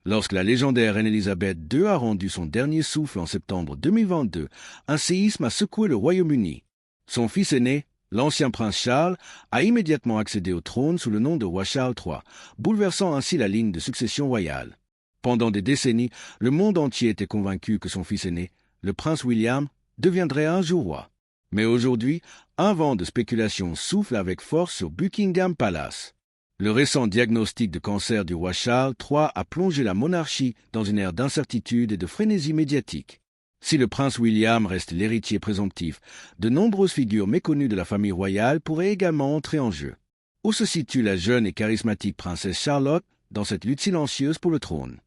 Lorsque la légendaire reine Elisabeth II a rendu son dernier souffle en septembre 2022, un séisme a secoué le Royaume-Uni. Son fils aîné, l'ancien prince Charles, a immédiatement accédé au trône sous le nom de roi Charles III, bouleversant ainsi la ligne de succession royale. Pendant des décennies, le monde entier était convaincu que son fils aîné, le prince William, deviendrait un jour roi. Mais aujourd'hui, un vent de spéculation souffle avec force sur Buckingham Palace. Le récent diagnostic de cancer du roi Charles III a plongé la monarchie dans une ère d'incertitude et de frénésie médiatique. Si le prince William reste l'héritier présomptif, de nombreuses figures méconnues de la famille royale pourraient également entrer en jeu. Où se situe la jeune et charismatique princesse Charlotte dans cette lutte silencieuse pour le trône?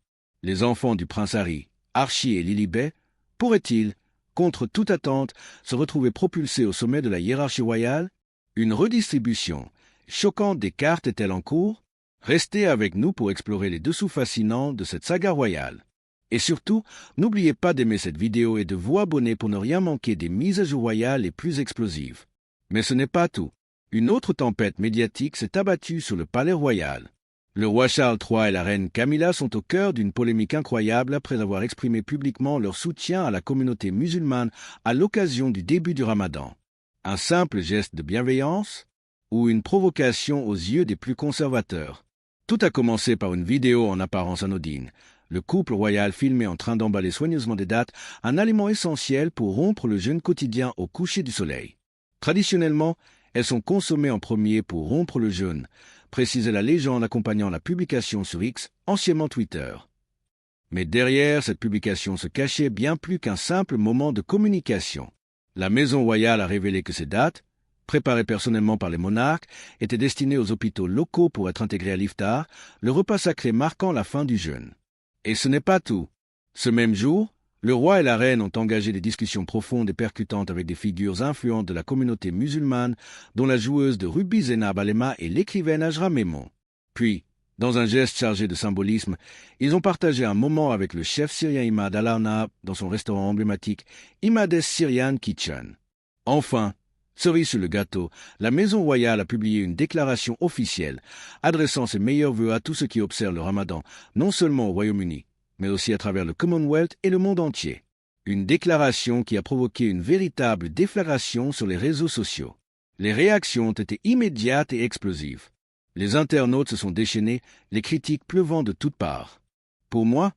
Les enfants du prince Harry, Archie et Lilibet, pourraient-ils, contre toute attente, se retrouver propulsés au sommet de la hiérarchie royale? Une redistribution choquante des cartes est-elle en cours? Restez avec nous pour explorer les dessous fascinants de cette saga royale. Et surtout, n'oubliez pas d'aimer cette vidéo et de vous abonner pour ne rien manquer des mises à jour royales les plus explosives. Mais ce n'est pas tout. Une autre tempête médiatique s'est abattue sur le palais royal. Le roi Charles III et la reine Camilla sont au cœur d'une polémique incroyable après avoir exprimé publiquement leur soutien à la communauté musulmane à l'occasion du début du Ramadan. Un simple geste de bienveillance ou une provocation aux yeux des plus conservateurs? Tout a commencé par une vidéo en apparence anodine. Le couple royal filmé en train d'emballer soigneusement des dattes, un aliment essentiel pour rompre le jeûne quotidien au coucher du soleil. Traditionnellement, elles sont consommées en premier pour rompre le jeûne, précisait la légende accompagnant la publication sur X, anciennement Twitter. Mais derrière cette publication se cachait bien plus qu'un simple moment de communication. La maison royale a révélé que ces dates, préparées personnellement par les monarques, étaient destinées aux hôpitaux locaux pour être intégrées à l'iftar, le repas sacré marquant la fin du jeûne. Et ce n'est pas tout. Ce même jour, le roi et la reine ont engagé des discussions profondes et percutantes avec des figures influentes de la communauté musulmane, dont la joueuse de rugby Zeinab Alema et l'écrivaine Ajra Memon. Puis, dans un geste chargé de symbolisme, ils ont partagé un moment avec le chef syrien Imad Al-Arnab dans son restaurant emblématique Imades Syrian Kitchen. Enfin, cerise sur le gâteau, la Maison royale a publié une déclaration officielle adressant ses meilleurs vœux à tous ceux qui observent le Ramadan, non seulement au Royaume-Uni, mais aussi à travers le Commonwealth et le monde entier. Une déclaration qui a provoqué une véritable déflagration sur les réseaux sociaux. Les réactions ont été immédiates et explosives. Les internautes se sont déchaînés, les critiques pleuvant de toutes parts. Pour moi,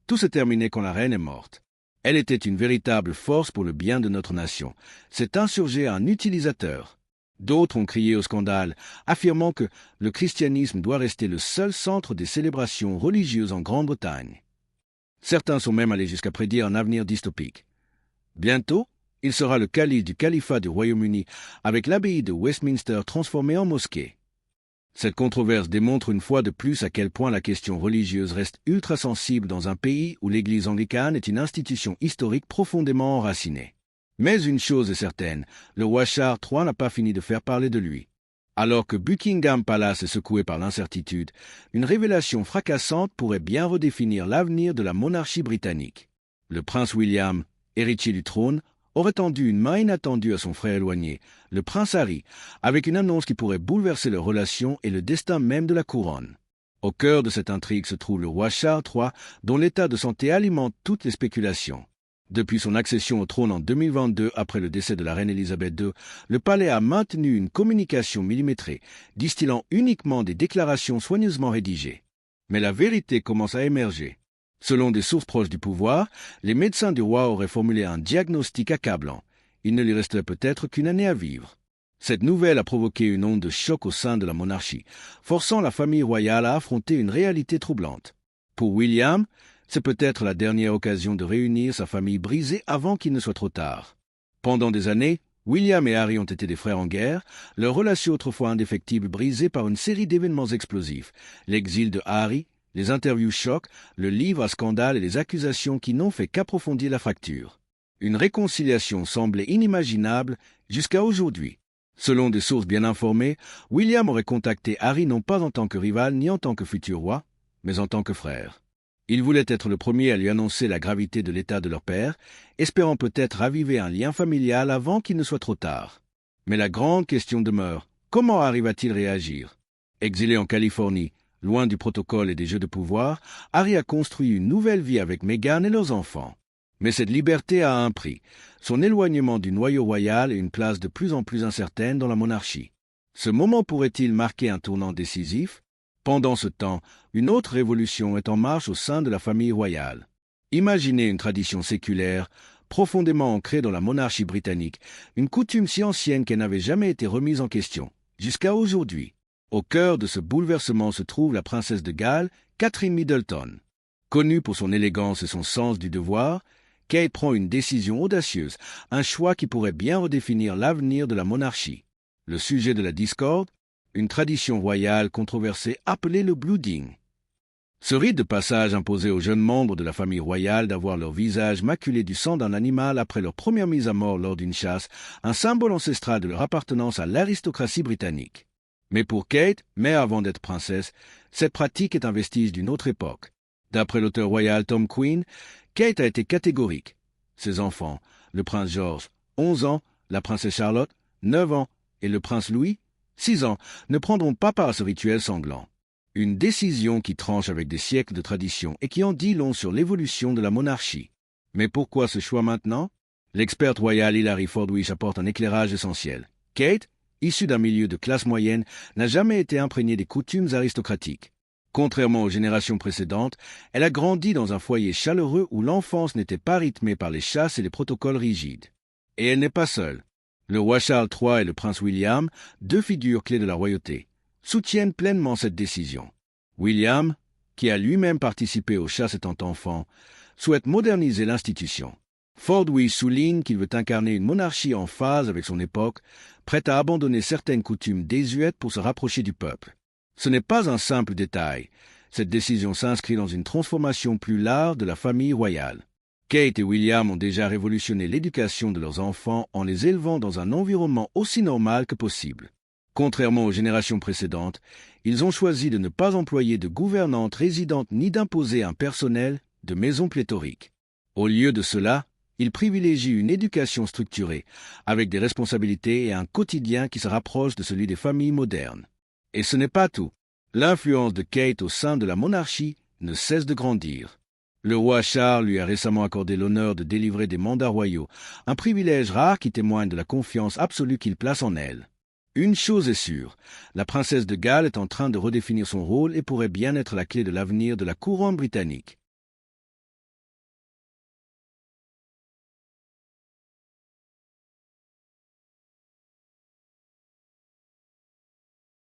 tout s'est terminé quand la reine est morte. Elle était une véritable force pour le bien de notre nation. S'est insurgé un utilisateur. D'autres ont crié au scandale, affirmant que le christianisme doit rester le seul centre des célébrations religieuses en Grande-Bretagne. Certains sont même allés jusqu'à prédire un avenir dystopique. Bientôt, il sera le calife du califat du Royaume-Uni, avec l'abbaye de Westminster transformée en mosquée. Cette controverse démontre une fois de plus à quel point la question religieuse reste ultra sensible dans un pays où l'Église anglicane est une institution historique profondément enracinée. Mais une chose est certaine, le roi Charles III n'a pas fini de faire parler de lui. Alors que Buckingham Palace est secoué par l'incertitude, une révélation fracassante pourrait bien redéfinir l'avenir de la monarchie britannique. Le prince William, héritier du trône, aurait tendu une main inattendue à son frère éloigné, le prince Harry, avec une annonce qui pourrait bouleverser leurs relations et le destin même de la couronne. Au cœur de cette intrigue se trouve le roi Charles III, dont l'état de santé alimente toutes les spéculations. Depuis son accession au trône en 2022, après le décès de la reine Elisabeth II, le palais a maintenu une communication millimétrée, distillant uniquement des déclarations soigneusement rédigées. Mais la vérité commence à émerger. Selon des sources proches du pouvoir, les médecins du roi auraient formulé un diagnostic accablant. Il ne lui resterait peut-être qu'une année à vivre. Cette nouvelle a provoqué une onde de choc au sein de la monarchie, forçant la famille royale à affronter une réalité troublante. Pour William, c'est peut-être la dernière occasion de réunir sa famille brisée avant qu'il ne soit trop tard. Pendant des années, William et Harry ont été des frères en guerre, leur relation autrefois indéfectible brisée par une série d'événements explosifs. L'exil de Harry, les interviews chocs, le livre à scandale et les accusations qui n'ont fait qu'approfondir la fracture. Une réconciliation semblait inimaginable jusqu'à aujourd'hui. Selon des sources bien informées, William aurait contacté Harry non pas en tant que rival ni en tant que futur roi, mais en tant que frère. Il voulait être le premier à lui annoncer la gravité de l'état de leur père, espérant peut-être raviver un lien familial avant qu'il ne soit trop tard. Mais la grande question demeure, comment Harry va-t-il réagir? Exilé en Californie, Loin du protocole et des jeux de pouvoir, Harry a construit une nouvelle vie avec Meghan et leurs enfants. Mais cette liberté a un prix, son éloignement du noyau royal et une place de plus en plus incertaine dans la monarchie. Ce moment pourrait-il marquer un tournant décisif? Pendant ce temps, une autre révolution est en marche au sein de la famille royale. Imaginez une tradition séculaire, profondément ancrée dans la monarchie britannique, une coutume si ancienne qu'elle n'avait jamais été remise en question, jusqu'à aujourd'hui. Au cœur de ce bouleversement se trouve la princesse de Galles, Catherine Middleton. Connue pour son élégance et son sens du devoir, Kate prend une décision audacieuse, un choix qui pourrait bien redéfinir l'avenir de la monarchie. Le sujet de la discorde, une tradition royale controversée appelée le blooding. Ce rite de passage imposait aux jeunes membres de la famille royale d'avoir leur visage maculé du sang d'un animal après leur première mise à mort lors d'une chasse, un symbole ancestral de leur appartenance à l'aristocratie britannique. Mais pour Kate, mère avant d'être princesse, cette pratique est un vestige d'une autre époque. D'après l'auteur royal Tom Quinn, Kate a été catégorique. Ses enfants, le prince George, 11 ans, la princesse Charlotte, 9 ans, et le prince Louis, 6 ans, ne prendront pas part à ce rituel sanglant. Une décision qui tranche avec des siècles de tradition et qui en dit long sur l'évolution de la monarchie. Mais pourquoi ce choix maintenant? L'experte royale Hilary Fordwish apporte un éclairage essentiel. Kate, issue d'un milieu de classe moyenne, n'a jamais été imprégnée des coutumes aristocratiques. Contrairement aux générations précédentes, elle a grandi dans un foyer chaleureux où l'enfance n'était pas rythmée par les chasses et les protocoles rigides. Et elle n'est pas seule. Le roi Charles III et le prince William, deux figures clés de la royauté, soutiennent pleinement cette décision. William, qui a lui-même participé aux chasses étant enfant, souhaite moderniser l'institution. Fordwish souligne qu'il veut incarner une monarchie en phase avec son époque, prête à abandonner certaines coutumes désuètes pour se rapprocher du peuple. Ce n'est pas un simple détail. Cette décision s'inscrit dans une transformation plus large de la famille royale. Kate et William ont déjà révolutionné l'éducation de leurs enfants en les élevant dans un environnement aussi normal que possible. Contrairement aux générations précédentes, ils ont choisi de ne pas employer de gouvernantes résidentes ni d'imposer un personnel de maison pléthorique. Au lieu de cela, ils privilégient une éducation structurée, avec des responsabilités et un quotidien qui se rapproche de celui des familles modernes. Et ce n'est pas tout. L'influence de Kate au sein de la monarchie ne cesse de grandir. Le roi Charles lui a récemment accordé l'honneur de délivrer des mandats royaux, un privilège rare qui témoigne de la confiance absolue qu'il place en elle. Une chose est sûre, la princesse de Galles est en train de redéfinir son rôle et pourrait bien être la clé de l'avenir de la couronne britannique.